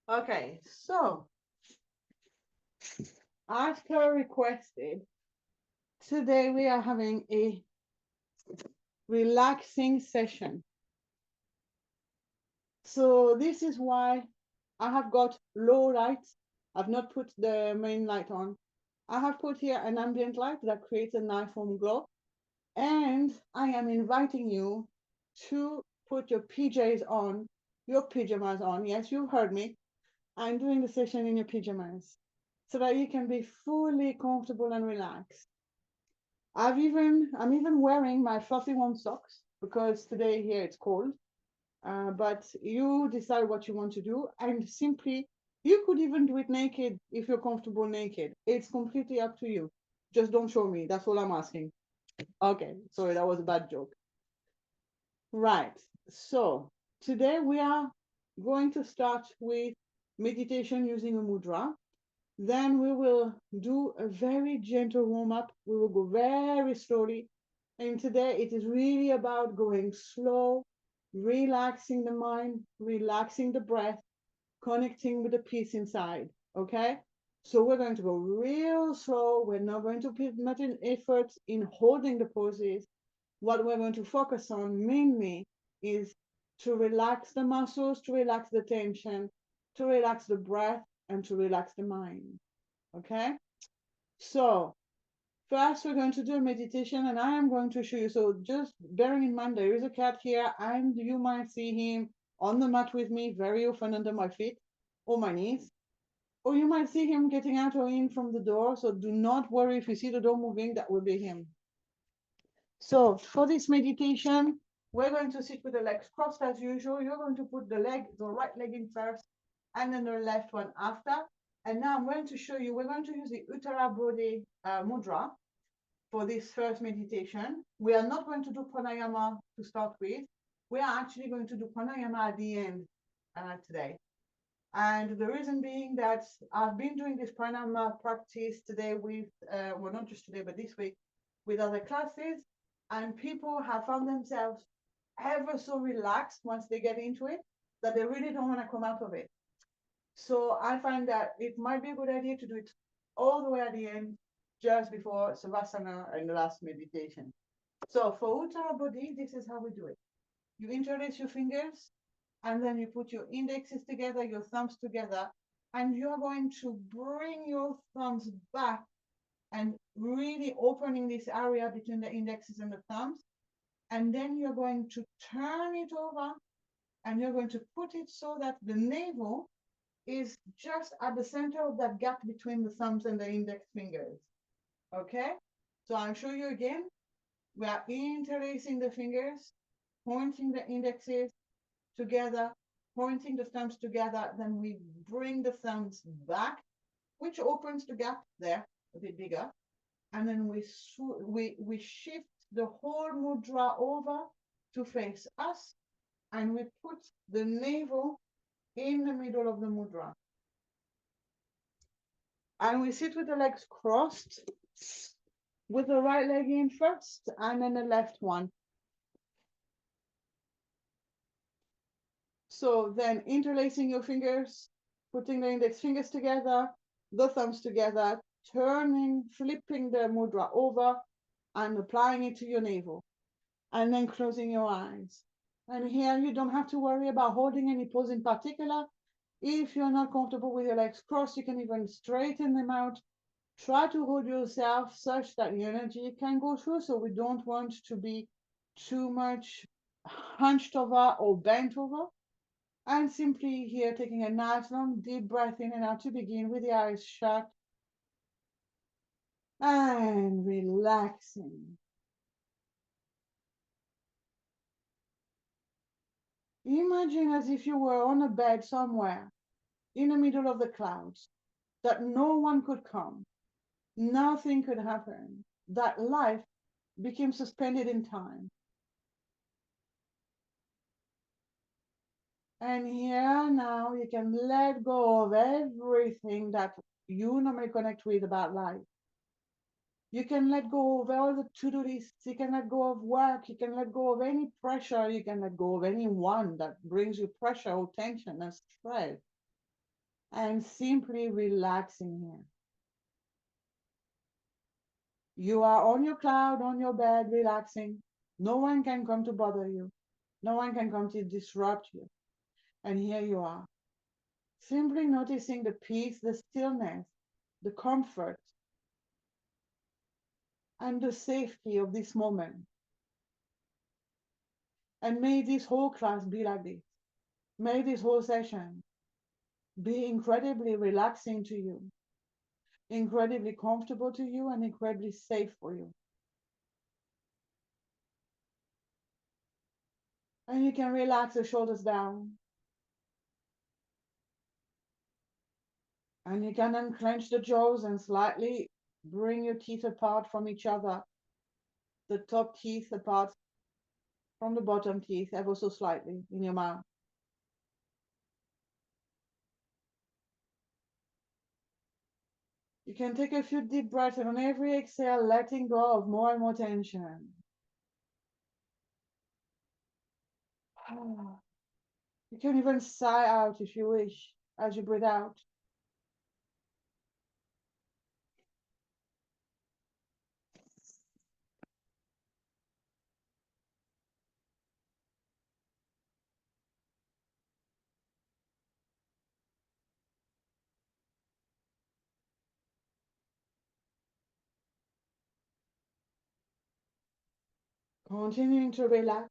Okay, so as per requested, today we are having a relaxing session. So this is why I have got low lights. I've not put the main light on. I have put here an ambient light that creates a nice warm glow. And I am inviting you to put your PJs on, your pajamas on. Yes, you heard me. I'm doing the session in your pajamas so that you can be fully comfortable and relaxed. I'm even wearing my fluffy warm socks because today here it's cold. But you decide what you want to do, and simply you could even do it naked if you're comfortable naked. It's completely up to you. Just don't show me. That's all I'm asking. Okay, sorry, that was a bad joke. Right. So today we are going to start with meditation using a mudra. Then we will do a very gentle warm up. We will go very slowly. And today it is really about going slow, relaxing the mind, relaxing the breath, connecting with the peace inside. Okay? So we're going to go real slow. We're not going to put much effort in holding the poses. What we're going to focus on mainly is to relax the muscles, to relax the tension, to relax the breath, and to relax the mind. Okay? So, first we're going to do a meditation and I am going to show you. So, just bearing in mind, there is a cat here, and you might see him on the mat with me very often under my feet or my knees. Or you might see him getting out or in from the door. So, do not worry if you see the door moving, that will be him. So for this meditation, we're going to sit with the legs crossed as usual. You're going to put the right leg in first, and then the left one after. And now I'm going to show you, we're going to use the Uttara Bodhi Mudra for this first meditation. We are not going to do pranayama to start with. We are actually going to do pranayama at the end today. And the reason being that I've been doing this pranayama practice today with, well, not just today, but this week with other classes, and people have found themselves ever so relaxed once they get into it that they really don't want to come out of it. So I find that it might be a good idea to do it all the way at the end, just before Savasana and the last meditation. So for Uttara Bodhi, this is how we do it. You interlace your fingers, and then you put your indexes together, your thumbs together, and you're going to bring your thumbs back and really opening this area between the indexes and the thumbs. And then you're going to turn it over and you're going to put it so that the navel is just at the center of that gap between the thumbs and the index fingers. Okay? So I'll show you again. We are interlacing the fingers, pointing the indexes together, pointing the thumbs together. Then we bring the thumbs back, which opens the gap there a bit bigger. And then we shift the whole mudra over to face us, and we put the navel in the middle of the mudra. And we sit with the legs crossed, with the right leg in first, and then the left one. So then interlacing your fingers, putting the index fingers together, the thumbs together, turning, flipping the mudra over, and applying it to your navel. And then closing your eyes. And here you don't have to worry about holding any pose in particular. If you're not comfortable with your legs crossed, you can even straighten them out. Try to hold yourself such that the energy can go through. So we don't want to be too much hunched over or bent over. And simply here taking a nice long deep breath in and out to begin with the eyes shut and relaxing. Imagine as if you were on a bed somewhere in the middle of the clouds, that no one could come, nothing could happen, that life became suspended in time. And here now you can let go of everything that you normally connect with about life. You can let go of all the to-do lists, you can let go of work, you can let go of any pressure, you can let go of anyone that brings you pressure or tension and stress. and simply relaxing here. You are on your cloud, on your bed, relaxing. No one can come to bother you. No one can come to disrupt you. And here you are, simply noticing the peace, the stillness, the comfort, and the safety of this moment. And may this whole class be like this. May this whole session be incredibly relaxing to you, incredibly comfortable to you, and incredibly safe for you. And you can relax the shoulders down, and you can unclench the jaws and slightly bring your teeth apart from each other, the top teeth apart from the bottom teeth, ever so slightly in your mouth. You can take a few deep breaths, and on every exhale, letting go of more and more tension. You can even sigh out if you wish as you breathe out. Continuing to relax.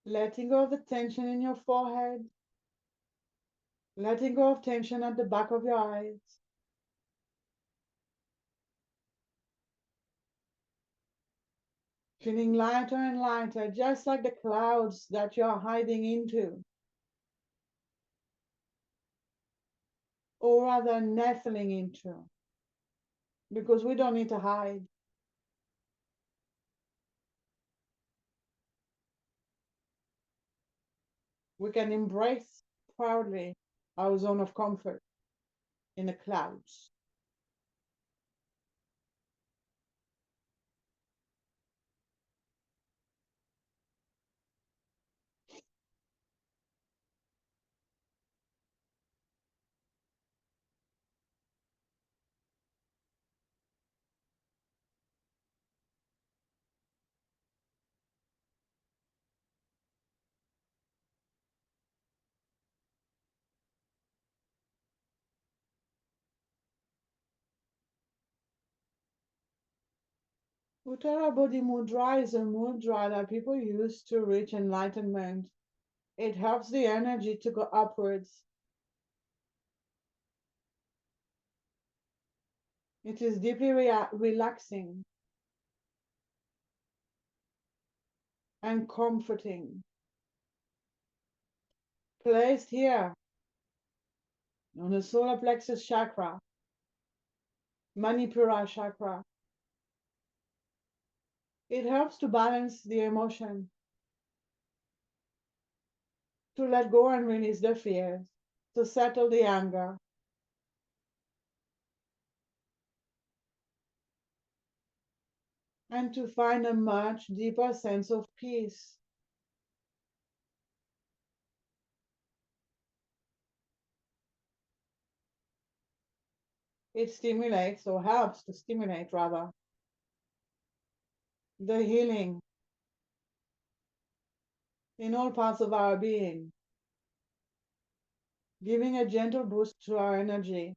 Letting go of the tension in your forehead. Letting go of tension at the back of your eyes. Feeling lighter and lighter, just like the clouds that you're hiding into, or rather nestling into, because we don't need to hide. We can embrace proudly our zone of comfort in the clouds. Uttara Bodhi Mudra is a mudra that people use to reach enlightenment. It helps the energy to go upwards. It is deeply relaxing and comforting. Placed here on the solar plexus chakra, Manipura chakra, it helps to balance the emotion, to let go and release the fears, to settle the anger, and to find a much deeper sense of peace. It stimulates, or helps to stimulate rather, the healing in all parts of our being, giving a gentle boost to our energy.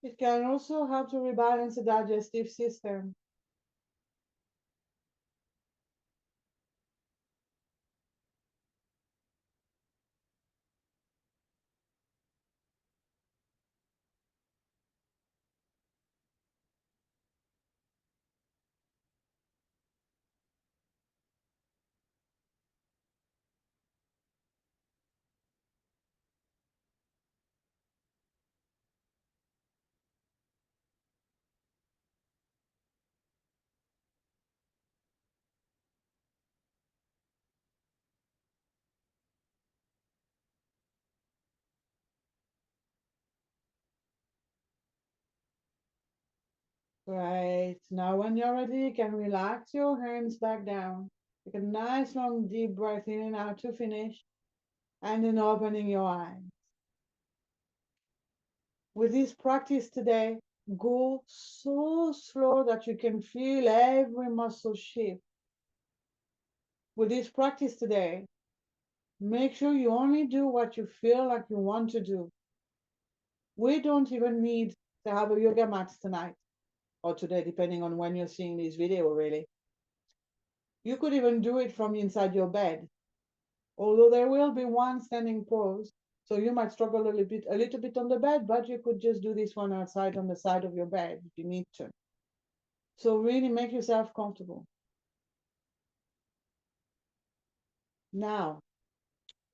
It can also help to rebalance the digestive system. Great. Now, when you're ready, you can relax your hands back down. Take a nice long deep breath in and out to finish, and then opening your eyes. With this practice today, go so slow that you can feel every muscle shift. With this practice today, make sure you only do what you feel like you want to do. We don't even need to have a yoga mat tonight or today, depending on when you're seeing this video, really. You could even do it from inside your bed, although there will be one standing pose. So you might struggle a little bit on the bed, but you could just do this one outside on the side of your bed if you need to. So really make yourself comfortable. Now,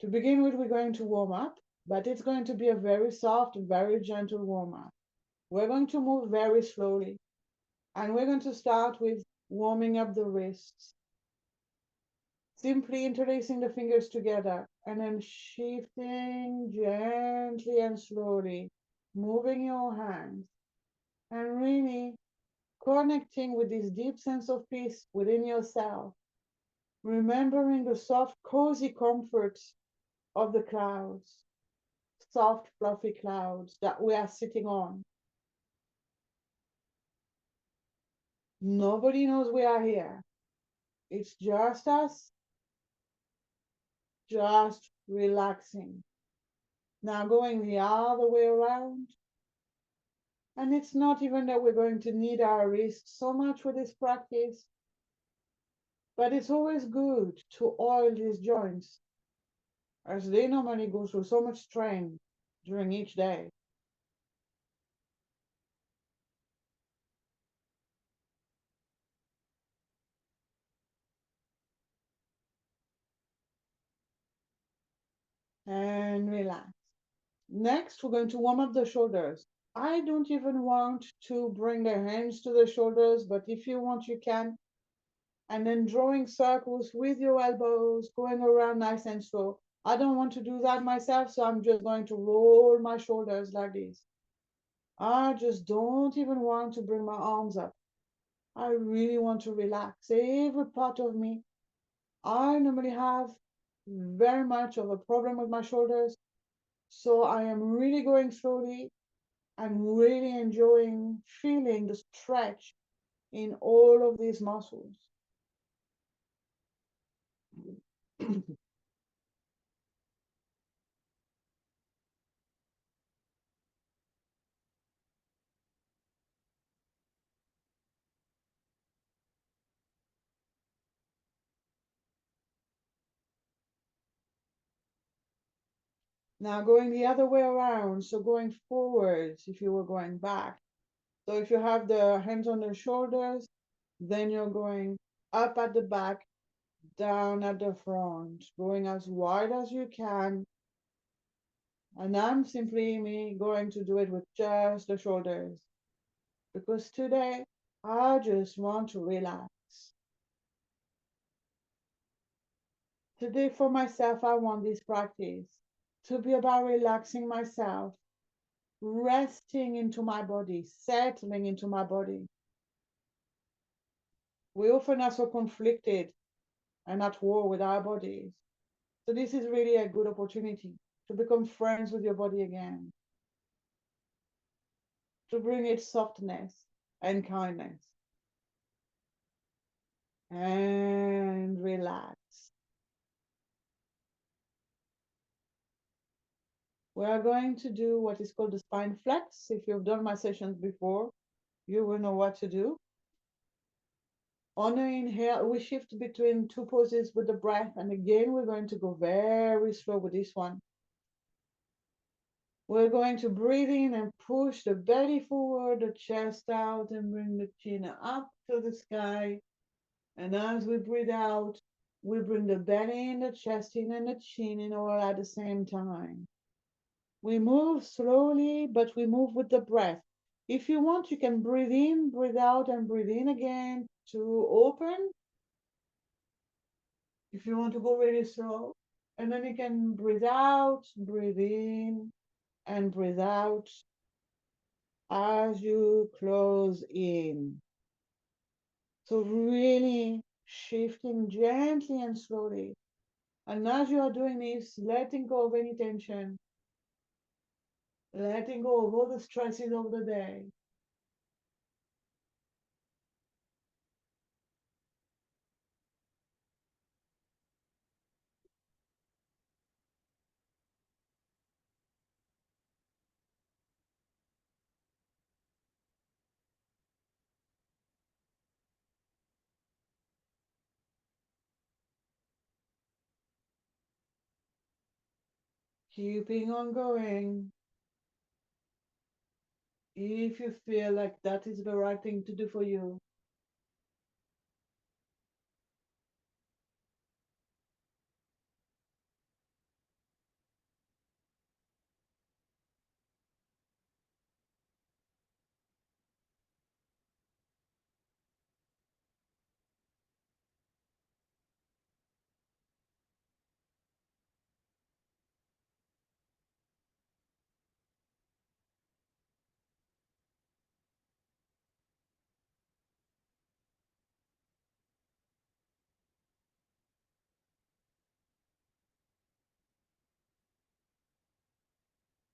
to begin with, we're going to warm up, but it's going to be a very soft, very gentle warm up. We're going to move very slowly, and we're going to start with warming up the wrists. Simply interlacing the fingers together and then shifting gently and slowly, moving your hands and really connecting with this deep sense of peace within yourself, remembering the soft, cozy comforts of the clouds, soft, fluffy clouds that we are sitting on. Nobody knows we are here. It's just us, just relaxing. Now going the other way around. And it's not even that we're going to need our wrists so much with this practice, but it's always good to oil these joints as they normally go through so much strain during each day. And relax. Next, we're going to warm up the shoulders. I don't even want to bring the hands to the shoulders, but if you want, you can. And then drawing circles with your elbows, going around nice and slow. I don't want to do that myself, so I'm just going to roll my shoulders like this. I just don't even want to bring my arms up. I really want to relax every part of me. I normally have very much of a problem with my shoulders, so I am really going slowly. I'm really enjoying feeling the stretch in all of these muscles. Now going the other way around, so going forwards if you were going back. So if you have the hands on the shoulders, then you're going up at the back, down at the front, going as wide as you can. And I'm simply me going to do it with just the shoulders because today I just want to relax. Today for myself, I want this practice to be about relaxing myself, resting into my body, settling into my body. We often are so conflicted and at war with our bodies. So this is really a good opportunity to become friends with your body again, to bring it softness and kindness and relax. We are going to do what is called the spine flex. If you've done my sessions before, you will know what to do. On the inhale, we shift between two poses with the breath. And again, we're going to go very slow with this one. We're going to breathe in and push the belly forward, the chest out, and bring the chin up to the sky. And as we breathe out, we bring the belly in, the chest in, and the chin in all at the same time. We move slowly, but we move with the breath. If you want, you can breathe in, breathe out, and breathe in again to open. If you want to go really slow, and then you can breathe out, breathe in, and breathe out. as you close in. So really shifting gently and slowly. And as you are doing this, letting go of any tension, letting go of all the stresses of the day. Keeping on going. If you feel like that is the right thing to do for you,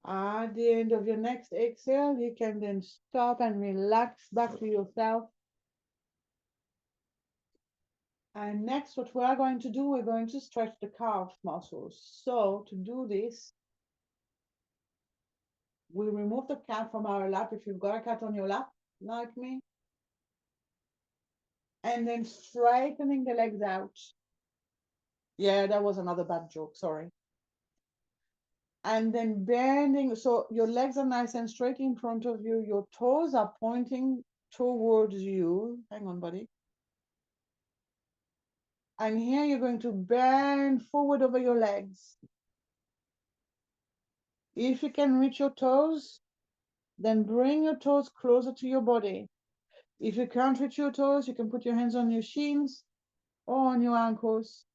at the end of your next exhale, you can then stop and relax back to yourself. And next, what we are going to do, we're going to stretch the calf muscles. So to do this, we remove the cat from our lap if you've got a cat on your lap, like me, and then straightening the legs out. Yeah, that was another bad joke, sorry. And then bending, so your legs are nice and straight in front of you, your toes are pointing towards you. Hang on, buddy. And here you're going to bend forward over your legs. If you can reach your toes, then bring your toes closer to your body. If you can't reach your toes, you can put your hands on your shins or on your ankles.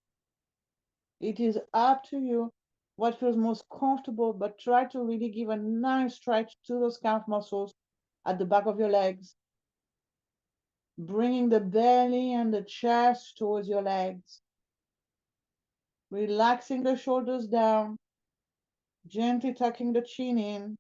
It is up to you what feels most comfortable, but try to really give a nice stretch to those calf muscles at the back of your legs, bringing the belly and the chest towards your legs, relaxing the shoulders down, gently tucking the chin in,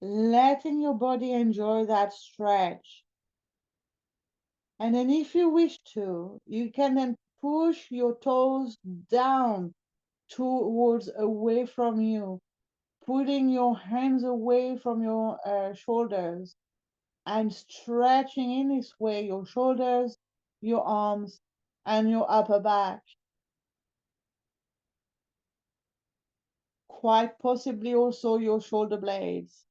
letting your body enjoy that stretch. And then, if you wish to, you can then push your toes down towards away from you, putting your hands away from your shoulders and stretching in this way your shoulders, your arms, and your upper back. Quite possibly also your shoulder blades.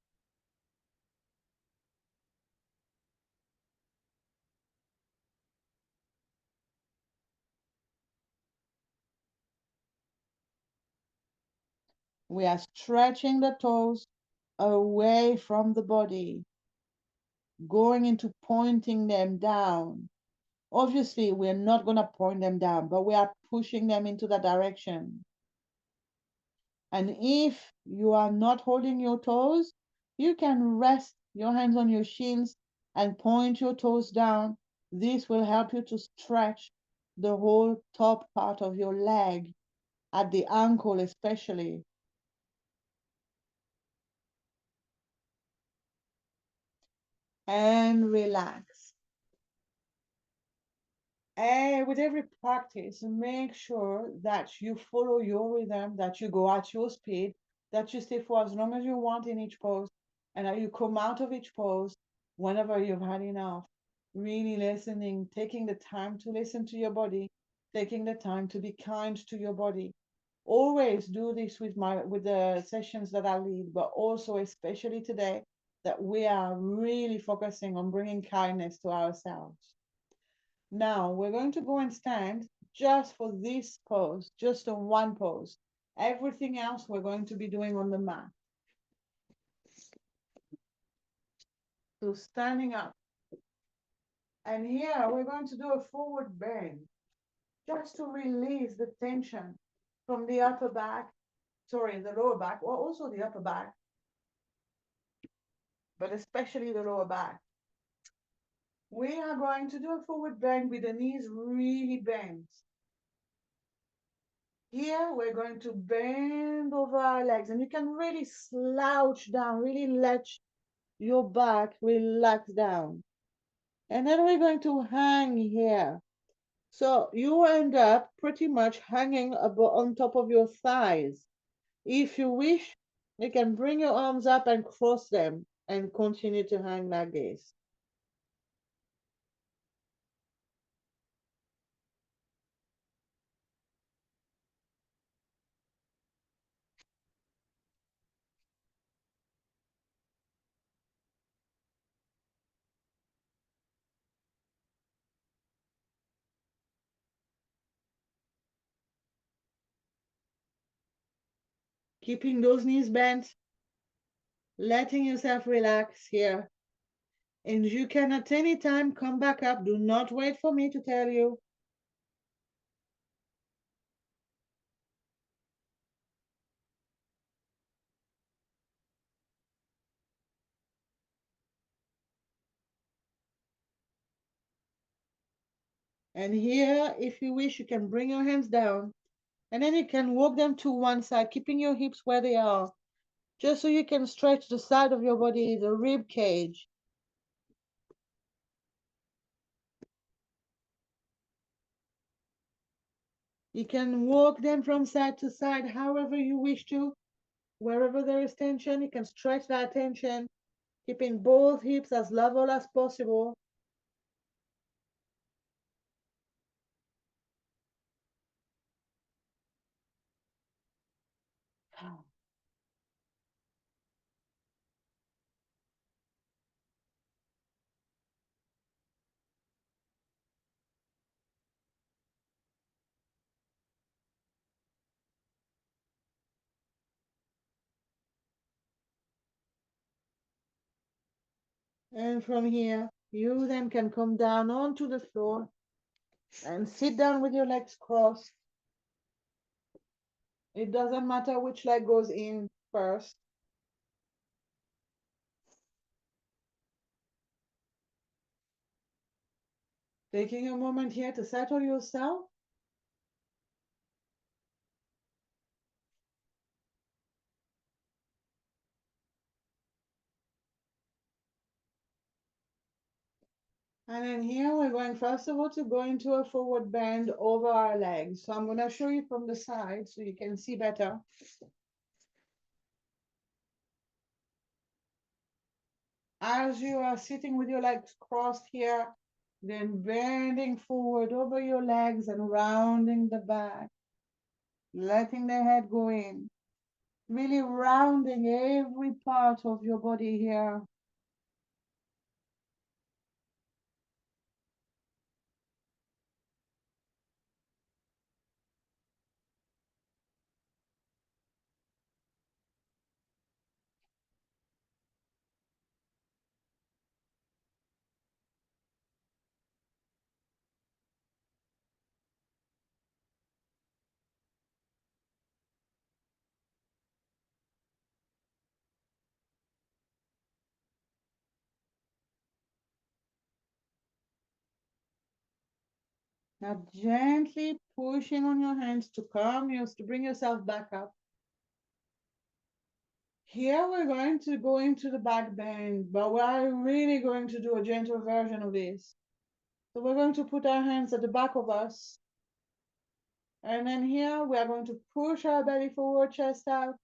We are stretching the toes away from the body, going into pointing them down. Obviously, we're not going to point them down, but we are pushing them into that direction. And if you are not holding your toes, you can rest your hands on your shins and point your toes down. This will help you to stretch the whole top part of your leg, at the ankle especially. And relax. And with every practice, make sure that you follow your rhythm, that you go at your speed, that you stay for as long as you want in each pose, and that you come out of each pose whenever you've had enough. Really listening, taking the time to listen to your body, taking the time to be kind to your body. Always do this with the sessions that I lead, but also especially today that we are really focusing on bringing kindness to ourselves. Now we're going to go and stand just for this pose, just on one pose. Everything else we're going to be doing on the mat. to standing up. And here we're going to do a forward bend just to release the tension from the upper back, sorry, the lower back, or also the upper back, but especially the lower back. We are going to do a forward bend with the knees really bent. Here we're going to bend over our legs, and you can really slouch down, really let your back relax down. And then we're going to hang here. So you end up pretty much hanging on top of your thighs. If you wish, you can bring your arms up and cross them and continue to hang like this. Keeping those knees bent, letting yourself relax here. And you can at any time come back up. Do not wait for me to tell you. And here, if you wish, you can bring your hands down and then you can walk them to one side, keeping your hips where they are, just so you can stretch the side of your body, the rib cage. You can walk them from side to side however you wish to. Wherever there is tension, you can stretch that tension, keeping both hips as level as possible. And from here, you then can come down onto the floor and sit down with your legs crossed. It doesn't matter which leg goes in first. Taking a moment here to settle yourself. And then here we're going first of all to go into a forward bend over our legs. So I'm going to show you from the side so you can see better. As you are sitting with your legs crossed here, then bending forward over your legs and rounding the back, letting the head go in, really rounding every part of your body here. Now gently pushing on your hands to calm you, to bring yourself back up. Here we're going to go into the back bend, but we're really going to do a gentle version of this. So we're going to put our hands at the back of us. And then here we are going to push our belly forward, chest out,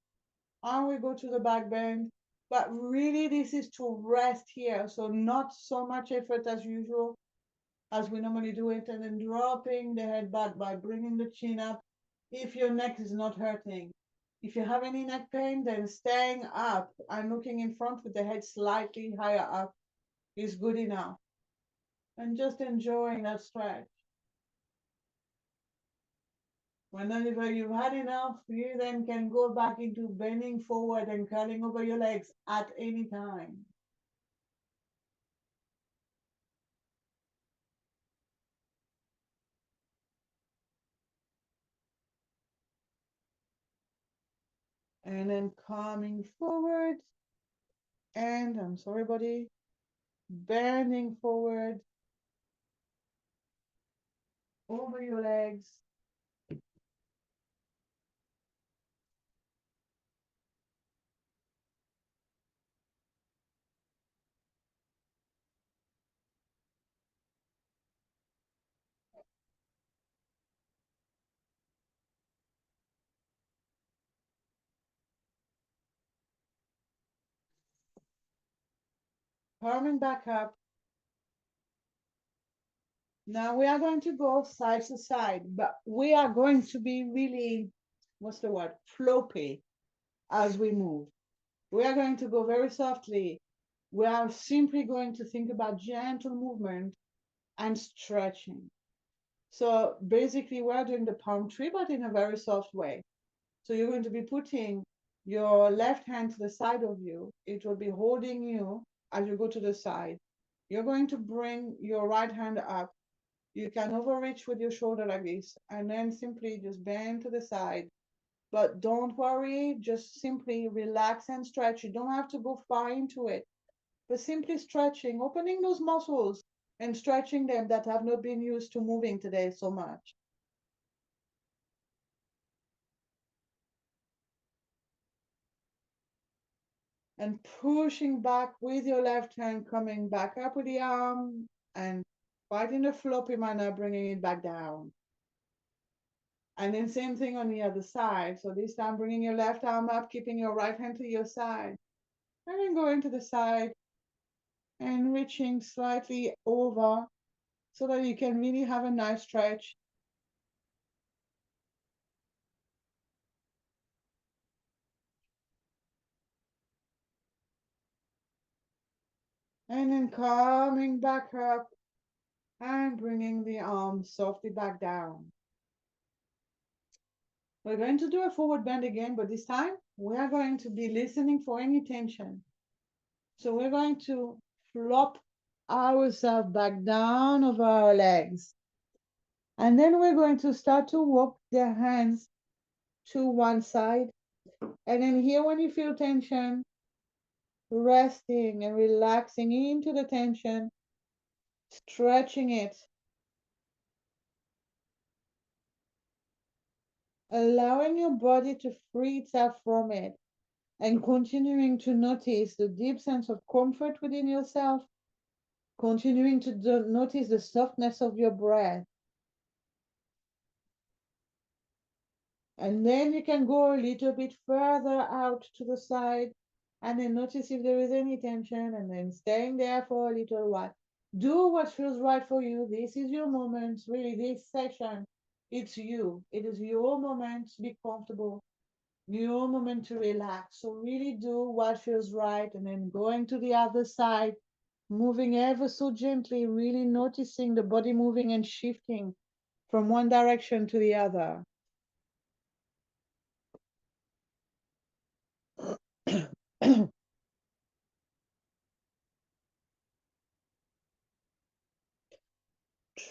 and we go to the back bend. But really this is to rest here. So not so much effort as usual, as we normally do it, and then dropping the head back by bringing the chin up if your neck is not hurting. If you have any neck pain, then staying up and looking in front with the head slightly higher up is good enough. And just enjoying that stretch. Whenever you've had enough, you then can go back into bending forward and curling over your legs at any time. And then coming forward. And I'm sorry, body. Bending forward over your legs. Coming back up. Now we are going to go side to side, but we are going to be really, what's the word? Floppy as we move. We are going to go very softly. We are simply going to think about gentle movement and stretching. So basically, we're doing the palm tree, but in a very soft way. So you're going to be putting your left hand to the side of you. It will be holding you as you go to the side. You're going to bring your right hand up. You can overreach with your shoulder like this, and then simply just bend to the side. But don't worry, just simply relax and stretch. You don't have to go far into it, but simply stretching, opening those muscles and stretching them that have not been used to moving today so much. And pushing back with your left hand, coming back up with the arm and quite in a floppy manner, bringing it back down. And then same thing on the other side. So this time bringing your left arm up, keeping your right hand to your side. And then going to the side and reaching slightly over so that you can really have a nice stretch. And then coming back up and bringing the arms softly back down. We're going to do a forward bend again, but this time we are going to be listening for any tension. So we're going to flop ourselves back down over our legs. And then we're going to start to walk the hands to one side. And then here, when you feel tension, resting and relaxing into the tension, stretching it, allowing your body to free itself from it, and continuing to notice the deep sense of comfort within yourself, continuing to notice the softness of your breath. And then you can go a little bit further out to the side and then notice if there is any tension and then staying there for a little while. Do what feels right for you. This is your moment. Really, this session, it's you. It is your moment to be comfortable, your moment to relax. So really do what feels right and then going to the other side, moving ever so gently, really noticing the body moving and shifting from one direction to the other.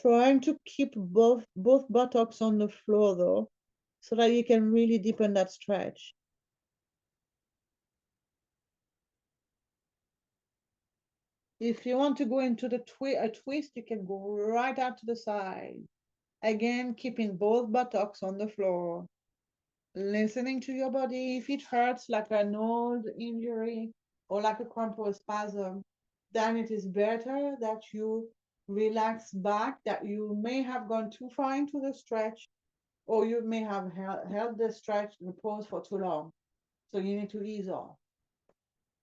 Trying to keep both buttocks on the floor though, so that you can really deepen that stretch. If you want to go into a twist, you can go right out to the side. Again, keeping both buttocks on the floor. Listening to your body. If it hurts like an old injury or like a cramp or a spasm, then it is better that you relax back, that you may have gone too far into the stretch, or you may have held the stretch, the pose for too long. So you need to ease off.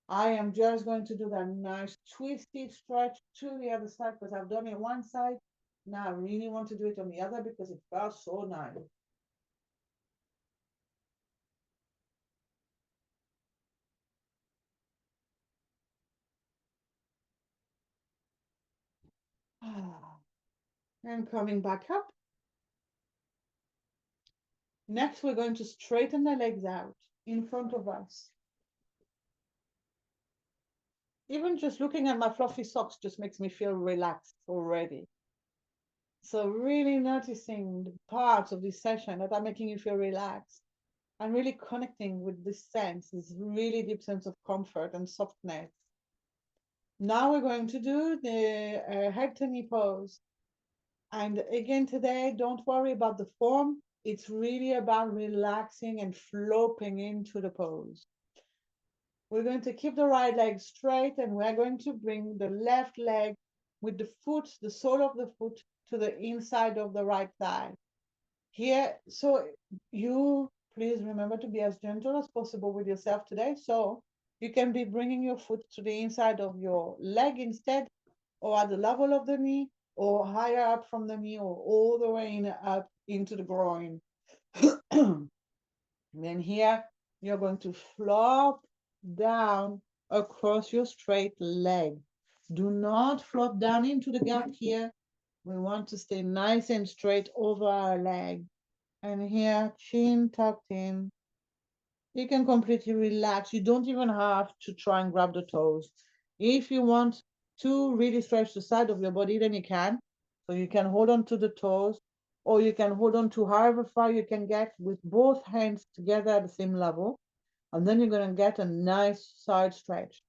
I am just going to do that nice twisted stretch to the other side because I've done it one side. Now I really want to do it on the other because it felt so nice. And coming back up. Next, we're going to straighten the legs out in front of us. Even just looking at my fluffy socks just makes me feel relaxed already. So really noticing the parts of this session that are making you feel relaxed. and really connecting with this sense, this really deep sense of comfort and softness. Now we're going to do the head to knee pose. And again, today, don't worry about the form. It's really about relaxing and flopping into the pose. We're going to keep the right leg straight and we're going to bring the left leg with the foot, the sole of the foot to the inside of the right thigh. Here, so you please remember to be as gentle as possible with yourself today. So you can be bringing your foot to the inside of your leg instead, or at the level of the knee, or higher up from the knee, or all the way in, up into the groin. Then here, you're going to flop down across your straight leg. Do not flop down into the gap here. We want to stay nice and straight over our leg. And here, chin tucked in. You can completely relax. You don't even have to try and grab the toes. If you want to really stretch the side of your body, then you can. So you can hold on to the toes, or you can hold on to however far you can get with both hands together at the same level. And then you're going to get a nice side stretch.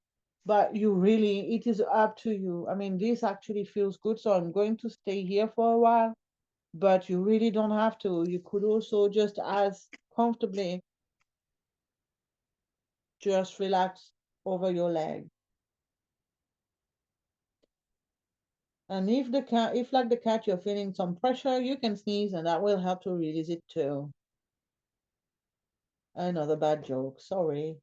But you really, it is up to you. I mean, this actually feels good. So I'm going to stay here for a while, but you really don't have to. You could also just as comfortably just relax over your leg. And if like the cat, you're feeling some pressure, you can sneeze and that will help to release it too. Another bad joke, sorry.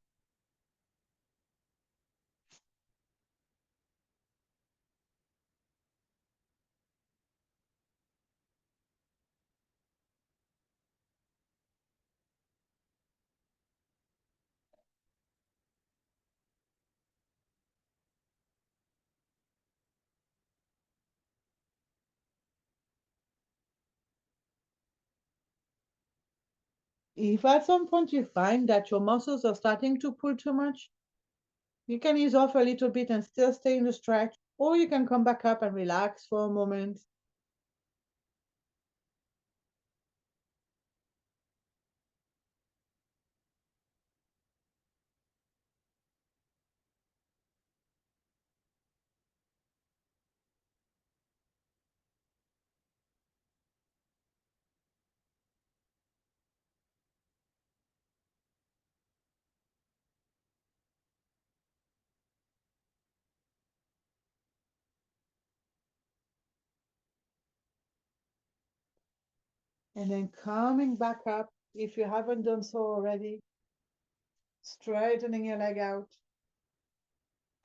If at some point you find that your muscles are starting to pull too much, you can ease off a little bit and still stay in the stretch, or you can come back up and relax for a moment. And then coming back up, if you haven't done so already, straightening your leg out.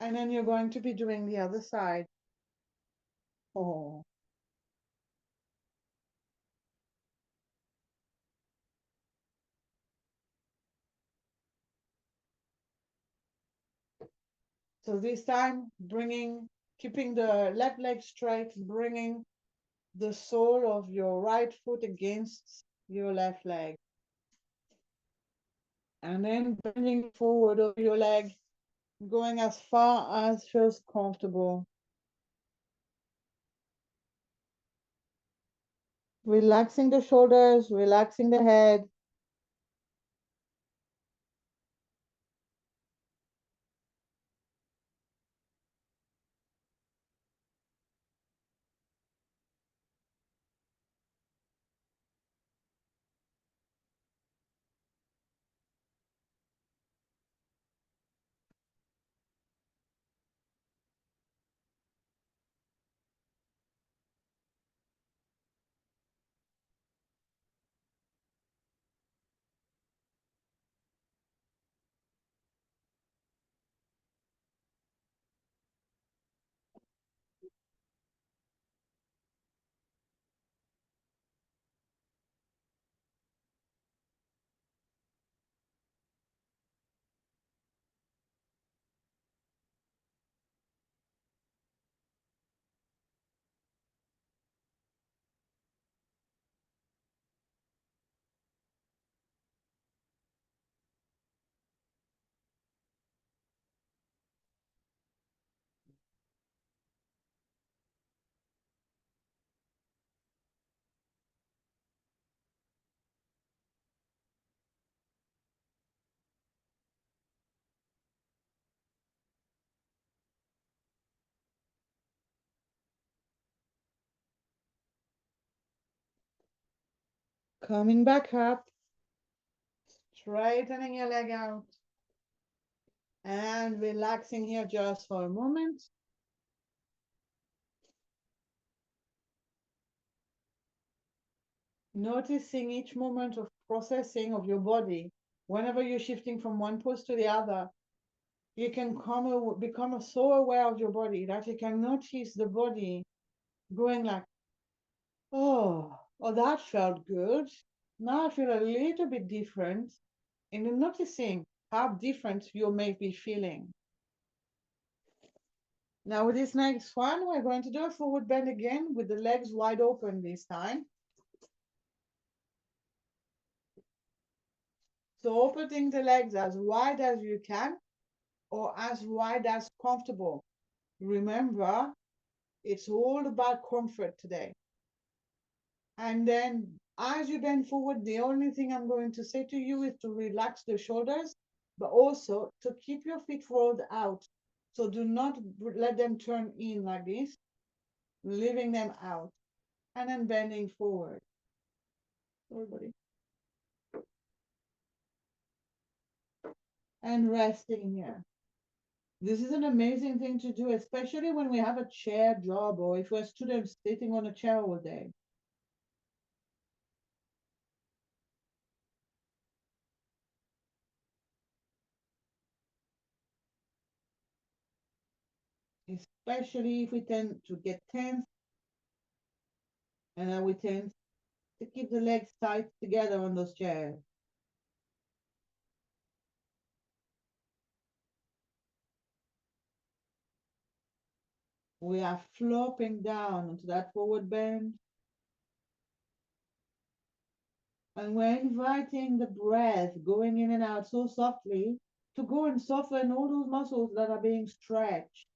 And then you're going to be doing the other side. Oh. So this time, keeping the left leg straight, bringing the sole of your right foot against your left leg. And then bending forward of your leg, going as far as feels comfortable. Relaxing the shoulders, relaxing the head. Coming back up, straightening your leg out, and relaxing here just for a moment. Noticing each moment of processing of your body. Whenever you're shifting from one pose to the other, you can become so aware of your body that you can notice the body going like, oh, that felt good. Now I feel a little bit different. And then noticing how different you may be feeling. Now with this next one, we're going to do a forward bend again with the legs wide open this time. So opening the legs as wide as you can or as wide as comfortable. Remember, it's all about comfort today. And then as you bend forward, the only thing I'm going to say to you is to relax the shoulders, but also to keep your feet rolled out. So do not let them turn in like this, leaving them out, and then bending forward. Everybody. And resting here. This is an amazing thing to do, especially when we have a chair job or if we're students sitting on a chair all day. Especially if we tend to get tense and then we tend to keep the legs tight together on those chairs. We are flopping down into that forward bend and we're inviting the breath going in and out so softly to go and soften all those muscles that are being stretched.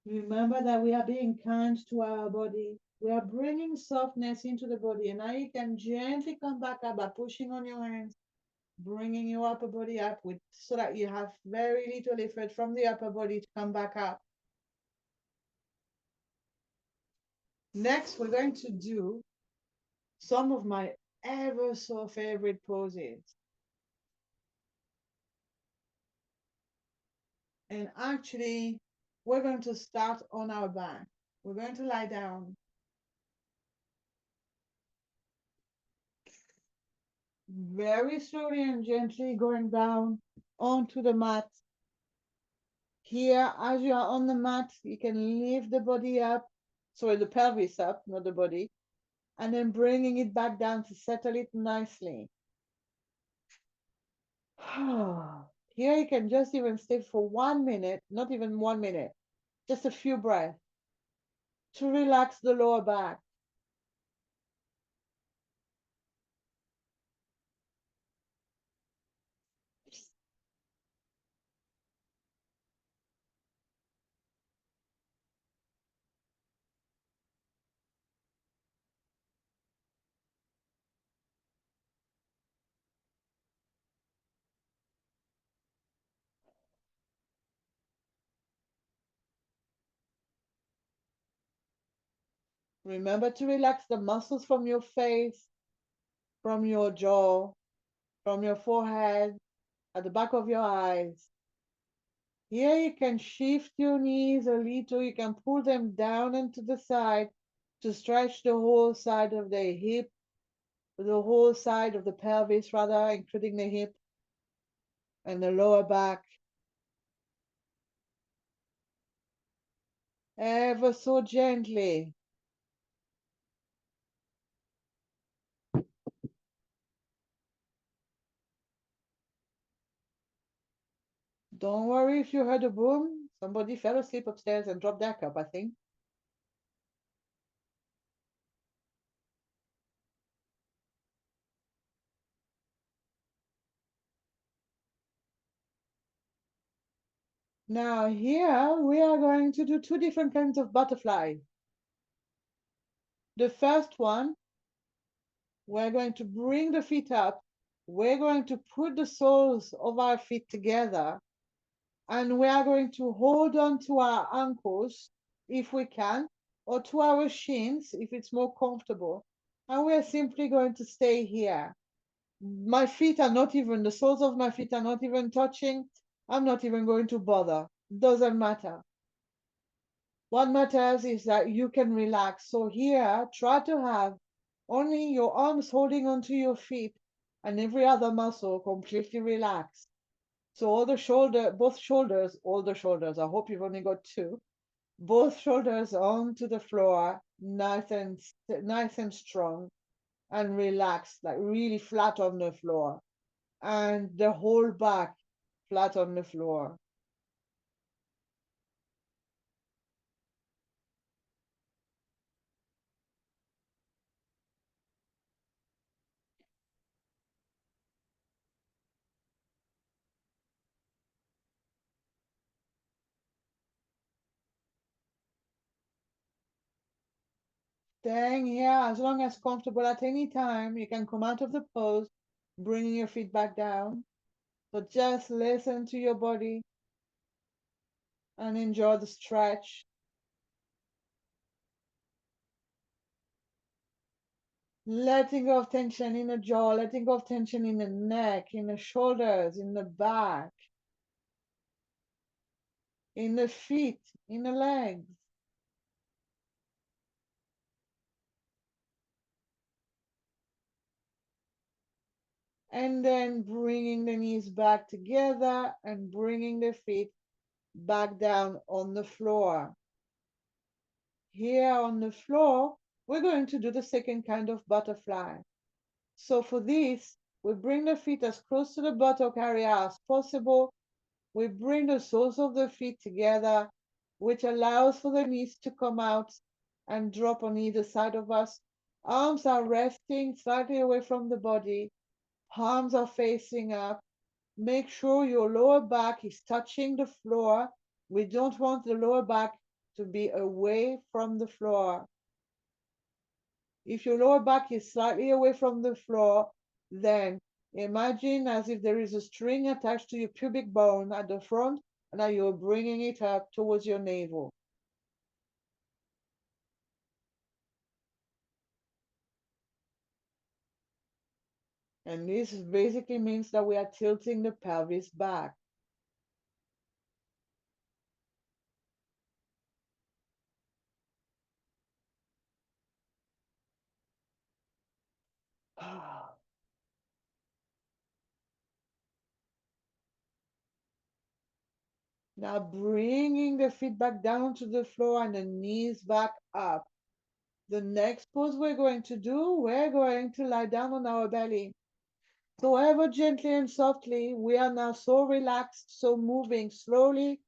Remember that we are being kind to our body. We are bringing softness into the body, and now you can gently come back up by pushing on your hands, bringing your upper body up with so that you have very little effort from the upper body to come back up. Next, we're going to do some of my ever so favorite poses. And actually, we're going to start on our back. We're going to lie down very slowly and gently going down onto the mat. Here, as you are on the mat, you can lift the body up, sorry, the pelvis up, not the body, and then bringing it back down to settle it nicely. Here, you can just even stay for 1 minute, not even 1 minute, just a few breaths to relax the lower back. Remember to relax the muscles from your face, from your jaw, from your forehead, at the back of your eyes. Here you can shift your knees a little, you can pull them down and to the side to stretch the whole side of the hip, the whole side of the pelvis rather, including the hip and the lower back. Ever so gently. Don't worry if you heard a boom. Somebody fell asleep upstairs and dropped their cup, I think. Now here we are going to do two different kinds of butterfly. The first one, we're going to bring the feet up. We're going to put the soles of our feet together and we are going to hold on to our ankles if we can, or to our shins if it's more comfortable. And we're simply going to stay here. My feet are not even, the soles of my feet are not even touching. I'm not even going to bother. Doesn't matter. What matters is that you can relax. So here, try to have only your arms holding onto your feet and every other muscle completely relaxed. So all the shoulder, both shoulders, all the shoulders, I hope you've only got two, both shoulders onto the floor, nice and strong and relaxed, like really flat on the floor. And the whole back flat on the floor. Staying here as long as comfortable at any time. You can come out of the pose, bringing your feet back down. But just listen to your body and enjoy the stretch. Letting go of tension in the jaw, letting go of tension in the neck, in the shoulders, in the back, in the feet, in the legs. And then bringing the knees back together and bringing the feet back down on the floor. Here on the floor, we're going to do the second kind of butterfly. So for this, we bring the feet as close to the buttock area as possible. We bring the soles of the feet together, which allows for the knees to come out and drop on either side of us. Arms are resting slightly away from the body. Palms are facing up. Make sure your lower back is touching the floor. We don't want the lower back to be away from the floor. If your lower back is slightly away from the floor, then imagine as if there is a string attached to your pubic bone at the front, and now you're bringing it up towards your navel. And this basically means that we are tilting the pelvis back. Now bringing the feet back down to the floor and the knees back up. The next pose we're going to do, we're going to lie down on our belly. So ever gently and softly, we are now so relaxed, so moving slowly.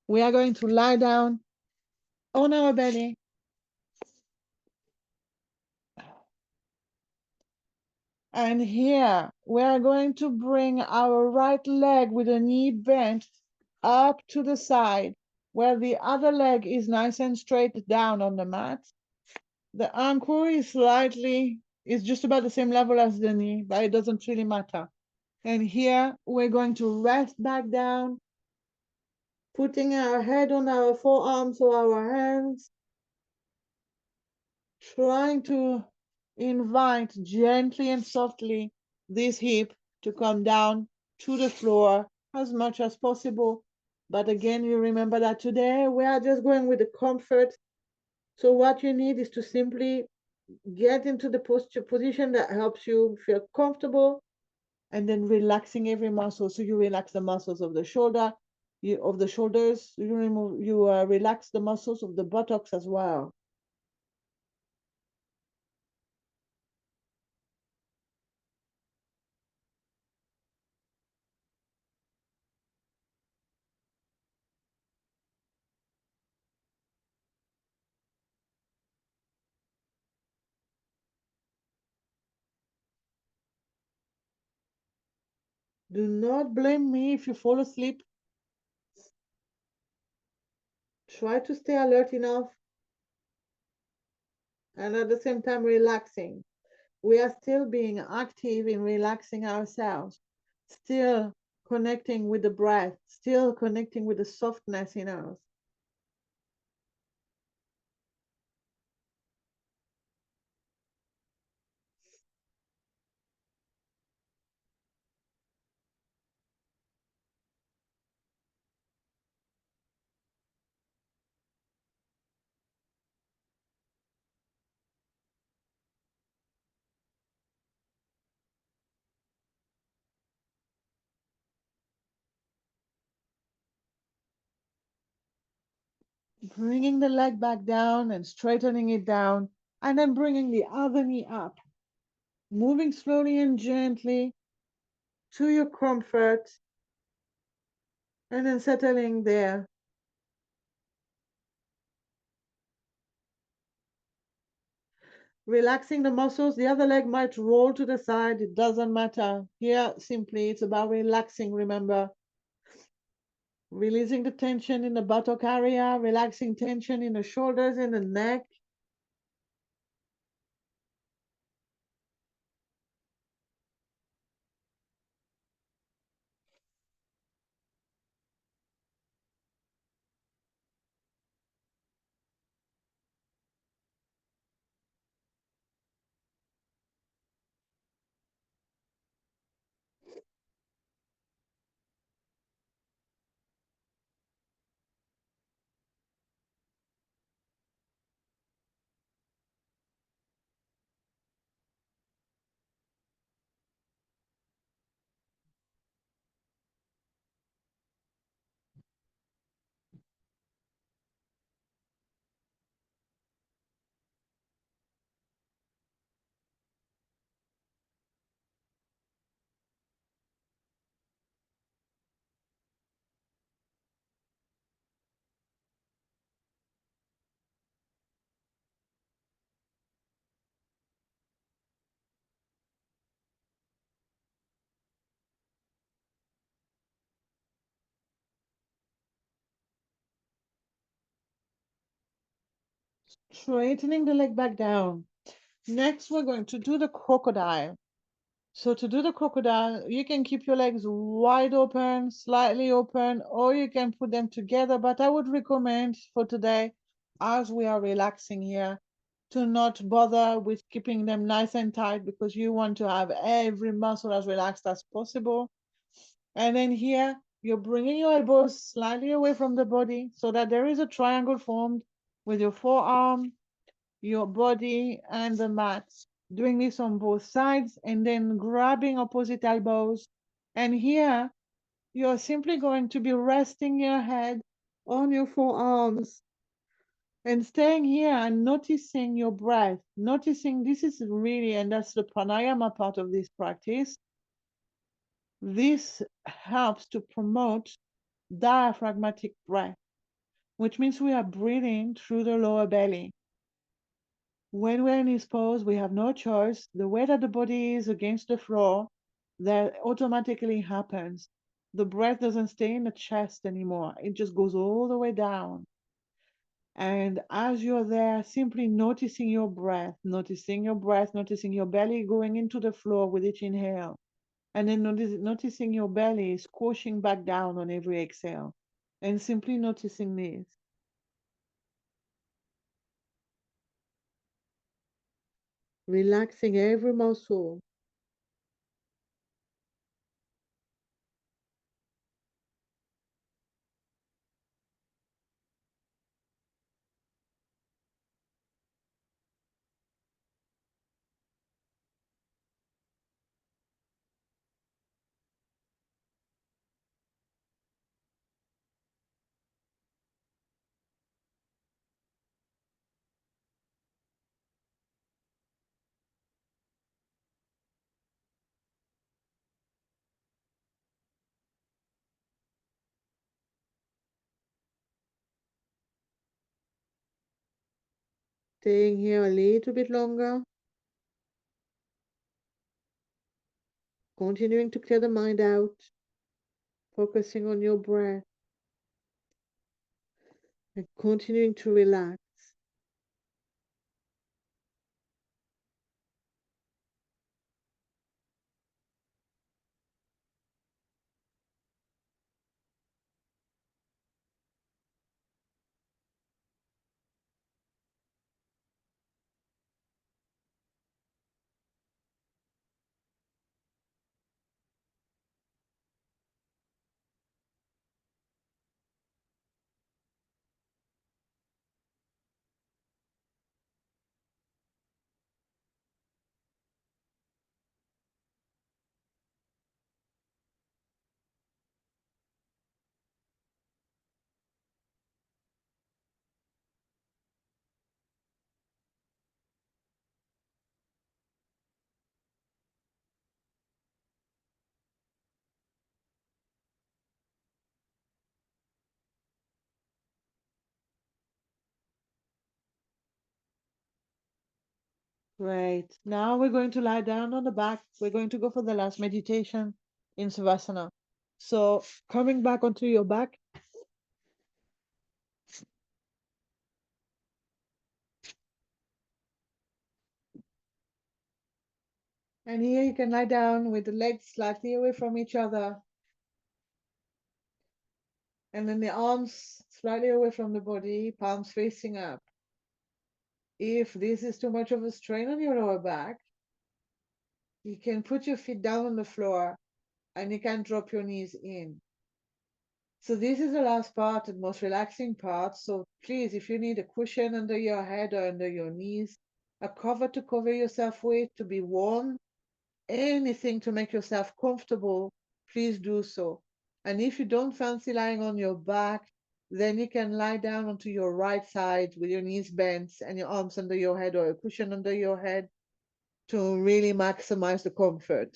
We are going to lie down on our belly. And here we are going to bring our right leg with the knee bent up to the side, where the other leg is nice and straight down on the mat. The ankle is just about the same level as the knee, but it doesn't really matter. And here we're going to rest back down, putting our head on our forearms or our hands, trying to invite gently and softly this hip to come down to the floor as much as possible. But again, you remember that today we are just going with the comfort. So what you need is to simply get into the posture position that helps you feel comfortable and then relaxing every muscle. So you relax the muscles of the shoulders. You relax the muscles of the buttocks as well. Do not blame me if you fall asleep. Try to stay alert enough and at the same time relaxing. We are still being active in relaxing ourselves, still connecting with the breath, still connecting with the softness in us. Bringing the leg back down and straightening it down, and then bringing the other knee up, moving slowly and gently to your comfort, and then settling there. Relaxing the muscles, the other leg might roll to the side, it doesn't matter. Here, simply, it's about relaxing, remember. Releasing the tension in the buttock area, relaxing tension in the shoulders and the neck. Straightening the leg back down. Next, we're going to do the crocodile. So to do the crocodile, you can keep your legs wide open, slightly open, or you can put them together. But I would recommend for today, as we are relaxing here, to not bother with keeping them nice and tight because you want to have every muscle as relaxed as possible. And then here, you're bringing your elbows slightly away from the body so that there is a triangle formed with your forearm, your body, and the mat. Doing this on both sides and then grabbing opposite elbows. And here, you're simply going to be resting your head on your forearms and staying here and noticing your breath. Noticing this is really, and that's the pranayama part of this practice. This helps to promote diaphragmatic breath, which means we are breathing through the lower belly. When we're in this pose, we have no choice. The way that the body is against the floor, that automatically happens. The breath doesn't stay in the chest anymore. It just goes all the way down. And as you're there, simply noticing your breath, noticing your belly going into the floor with each inhale. And then noticing your belly squashing back down on every exhale. And simply noticing this. Relaxing every muscle. Staying here a little bit longer. continuing to clear the mind out, focusing on your breath, and continuing to relax. Great. Now we're going to lie down on the back. We're going to go for the last meditation in Savasana. So coming back onto your back, and here you can lie down with the legs slightly away from each other, and then the arms slightly away from the body, palms facing up. If this is too much of a strain on your lower back, you can put your feet down on the floor and you can drop your knees in. So this is the last part, the most relaxing part. So please, if you need a cushion under your head or under your knees, a cover to cover yourself with, to be warm, anything to make yourself comfortable, please do so. And if you don't fancy lying on your back, then you can lie down onto your right side with your knees bent and your arms under your head or a cushion under your head to really maximize the comfort.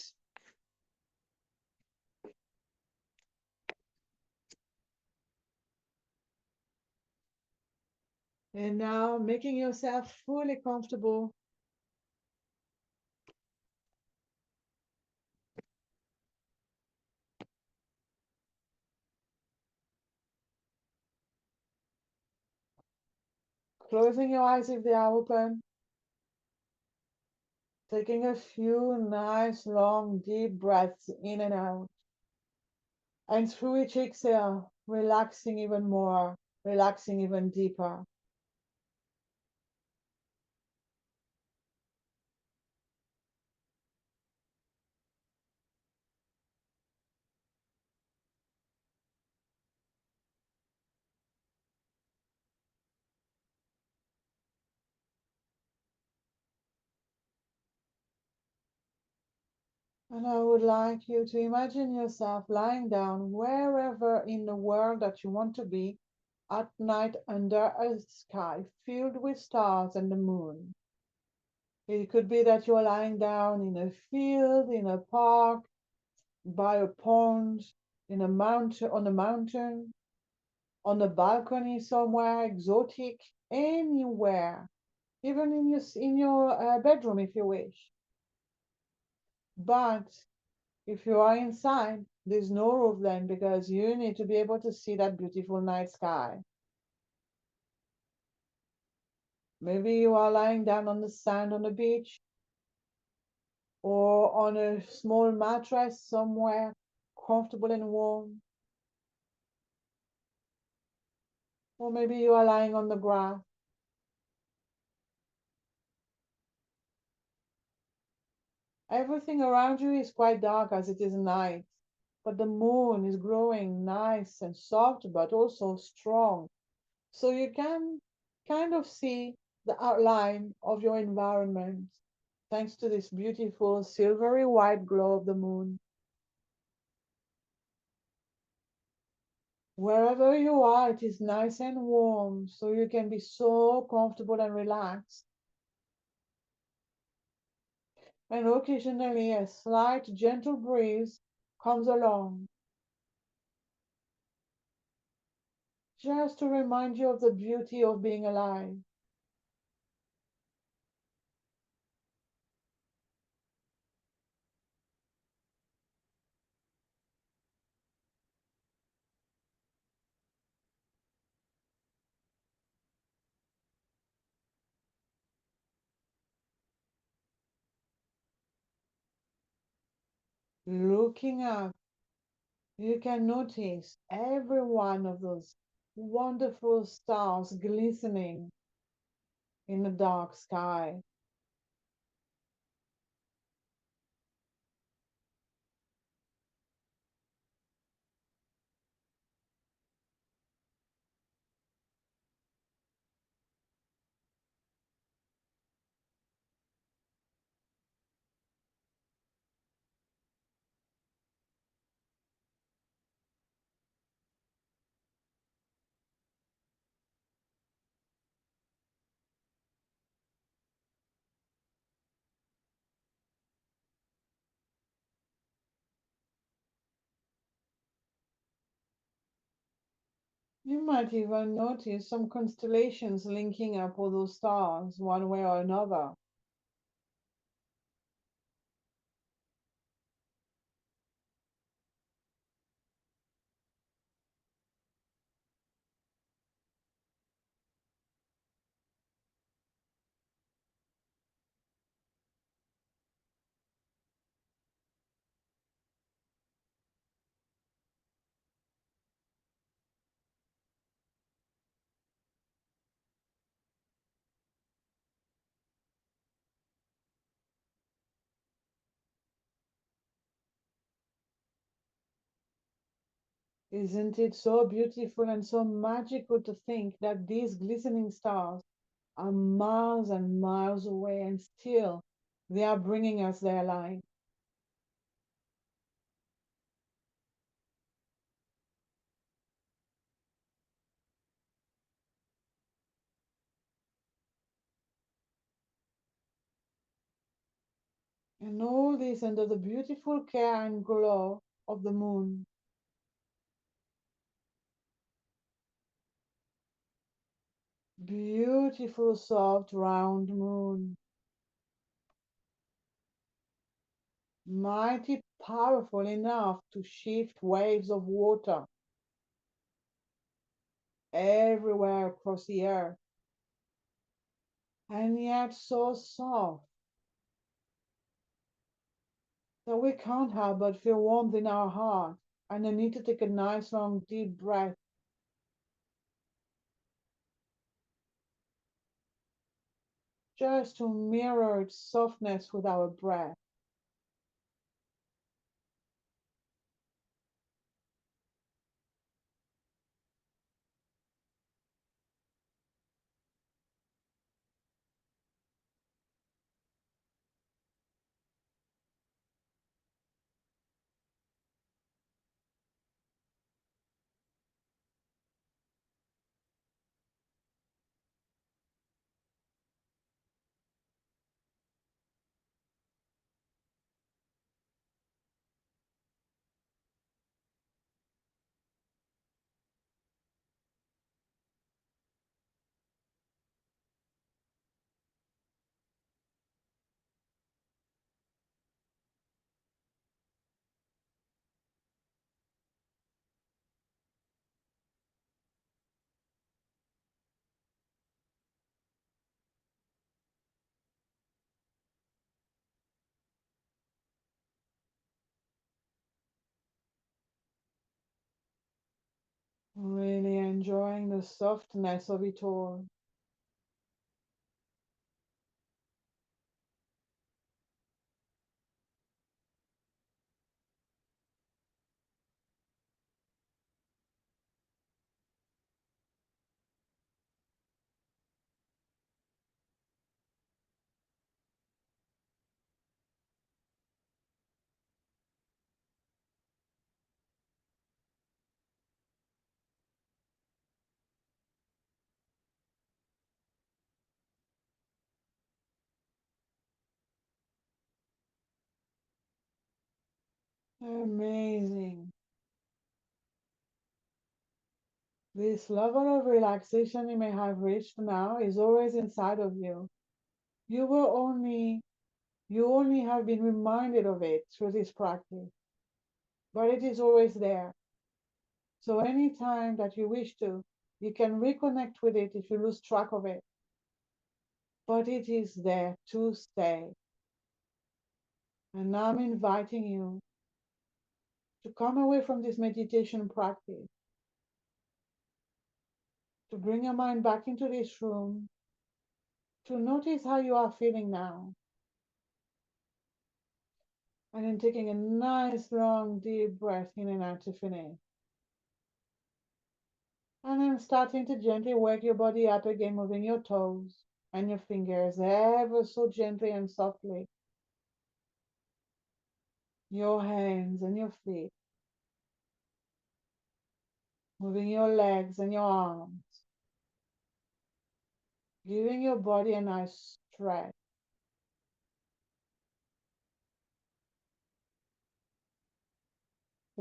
And now making yourself fully comfortable, closing your eyes if they are open, taking a few nice, long, deep breaths in and out. And through each exhale, relaxing even more, relaxing even deeper. And I would like you to imagine yourself lying down wherever in the world that you want to be at night under a sky filled with stars and the moon. It could be that you're lying down in a field, in a park, by a pond, in a mountain, on a balcony somewhere exotic, anywhere, even in your bedroom if you wish. But if you are inside, there's no roof then because you need to be able to see that beautiful night sky. Maybe you are lying down on the sand on the beach or on a small mattress somewhere comfortable and warm. Or maybe you are lying on the grass. Everything around you is quite dark as it is night, but the moon is glowing nice and soft, but also strong. So you can kind of see the outline of your environment thanks to this beautiful silvery white glow of the moon. Wherever you are, it is nice and warm, so you can be so comfortable and relaxed. And occasionally, a slight gentle breeze comes along, just to remind you of the beauty of being alive. Looking up, you can notice every one of those wonderful stars glistening in the dark sky. You might even notice some constellations linking up all those stars one way or another. Isn't it so beautiful and so magical to think that these glistening stars are miles and miles away and still they are bringing us their light? And all this under the beautiful care and glow of the moon. Beautiful, soft, round moon. Mighty powerful enough to shift waves of water everywhere across the earth, and yet so soft that we can't help but feel warmth in our heart and the need to take a nice long deep breath just to mirror its softness with our breath. Really enjoying the softness of it all. Amazing. This level of relaxation you may have reached now is always inside of you. You will only You only have been reminded of it through this practice, but it is always there. So anytime that you wish to, you can reconnect with it if you lose track of it. But it is there to stay. And I'm inviting you. to come away from this meditation practice, to bring your mind back into this room, to notice how you are feeling now, and then taking a nice long deep breath in and out to finish. And then starting to gently wake your body up again, moving your toes and your fingers ever so gently and softly, your hands and your feet, moving your legs and your arms, giving your body a nice stretch.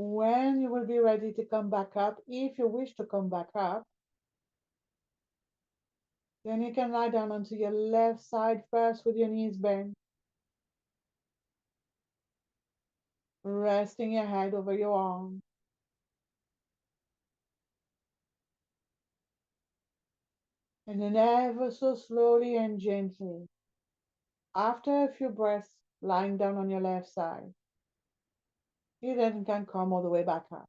When you will be ready to come back up, if you wish to come back up, then you can lie down onto your left side first with your knees bent, resting your head over your arm. And then ever so slowly and gently, after a few breaths lying down on your left side, you then can come all the way back up.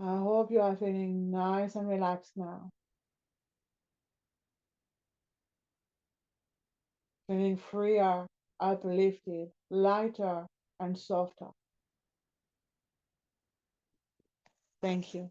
I hope you are feeling nice and relaxed now, feeling freer, uplifted, lighter, and softer. Thank you.